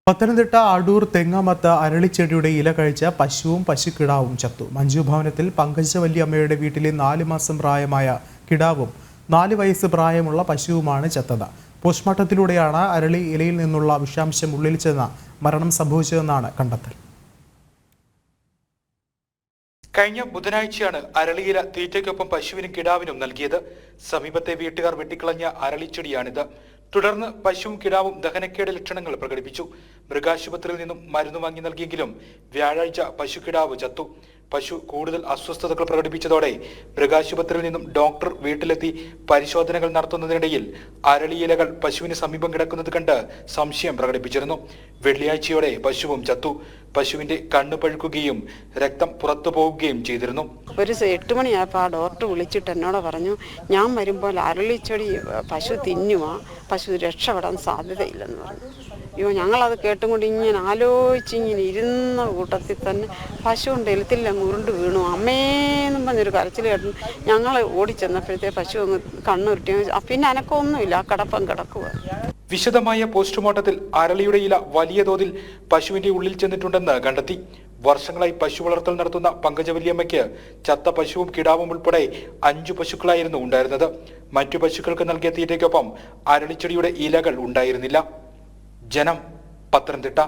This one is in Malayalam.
പത്തനംതിട്ട അടൂർ തെങ്ങമത്ത് അരളിച്ചെടിയുടെ ഇല കഴിച്ച പശുവും പശുക്കിടാവും ചത്തു. മഞ്ജു ഭവനത്തിൽ പങ്കജവല്ലിയമ്മയുടെ വീട്ടിലെ 4 മാസം പ്രായമായ കിടാവും 4 വയസ്സ് പ്രായമുള്ള പശുവുമാണ് ചത്തത്. പോസ്റ്റ്മോർട്ടത്തിലൂടെയാണ് അരളി ഇലയിൽ നിന്നുള്ള വിഷാംശം ഉള്ളിൽ ചെന്ന് മരണം സംഭവിച്ചതെന്നാണ് കണ്ടെത്തൽ. കഴിഞ്ഞ ബുധനാഴ്ചയാണ് അരളിയില തീറ്റയ്ക്കൊപ്പം പശുവിനും കിടാവിനും നൽകിയത്. സമീപത്തെ വീട്ടുകാർ വെട്ടിക്കളഞ്ഞ അരളിച്ചെടിയാണിത്. തുടർന്ന് പശുവും കിടാവും ദഹനക്കേട് ലക്ഷണങ്ങൾ പ്രകടിപ്പിച്ചു. മൃഗാശുപത്രിയിൽ നിന്നും മരുന്ന് വാങ്ങി നൽകിയെങ്കിലും വ്യാഴാഴ്ച പശുക്കിടാവ് ചത്തു. പശു കൂടുതൽ അസ്വസ്ഥതകൾ പ്രകടിപ്പിച്ചതോടെ മൃഗാശുപത്രിയിൽ നിന്നും ഡോക്ടർ വീട്ടിലെത്തി പരിശോധനകൾ നടത്തുന്നതിനിടയിൽ അരളിയിലകൾ പശുവിന് സമീപം കിടക്കുന്നത് കണ്ട് സംശയം പ്രകടിപ്പിച്ചിരുന്നു. വെള്ളിയാഴ്ചയോടെ പശുവും ചത്തു. പശുവിന്റെ കണ്ണ് പഴുക്കുകയും രക്തം പുറത്തു പോവുകയും ചെയ്തിരുന്നു. ഒരു 8 മണിയായപ്പോൾ ആ ഡോക്ടർ വിളിച്ചിട്ട് എന്നോട് പറഞ്ഞു, ഞാൻ വരുമ്പോൾ അരളിച്ചെടി പശു തിന്നുവാ, പശു രക്ഷപ്പെടാൻ സാധ്യതയില്ലെന്ന് പറഞ്ഞു. അയ്യോ, ഞങ്ങളത് കേട്ടുകൊണ്ട് ഇങ്ങനെ ആലോചിച്ചിങ്ങനെ ഇരുന്ന കൂട്ടത്തിൽ തന്നെ പശുവിൻ്റെ എഴുത്തില്ല മുരുണ്ട് വീണു. അമ്മേന്നും പറഞ്ഞൊരു കരച്ചിൽ കേട്ടു. ഞങ്ങൾ ഓടിച്ചെന്നപ്പോഴത്തെ പശു അങ്ങ് കണ്ണുരുട്ടി. പിന്നെ അനക്കമൊന്നുമില്ല, ആ കിടപ്പം കിടക്കുക. വിശദമായ പോസ്റ്റ്മോർട്ടത്തിൽ അരളിയുടെ ഇല വലിയ തോതിൽ പശുവിന്റെ ഉള്ളിൽ ചെന്നിട്ടുണ്ടെന്ന് കണ്ടെത്തി. വർഷങ്ങളായി പശു വളർത്തൽ നടത്തുന്ന പങ്കജവല്ലിയമ്മയ്ക്ക് ചത്ത പശുവും കിടാവും ഉൾപ്പെടെ 5 പശുക്കളായിരുന്നു ഉണ്ടായിരുന്നത്. മറ്റു പശുക്കൾക്ക് നൽകിയ തീറ്റയ്ക്കൊപ്പം അരളിച്ചെടിയുടെ ഇലകൾ ഉണ്ടായിരുന്നില്ല. ജനം, പത്തനംതിട്ട.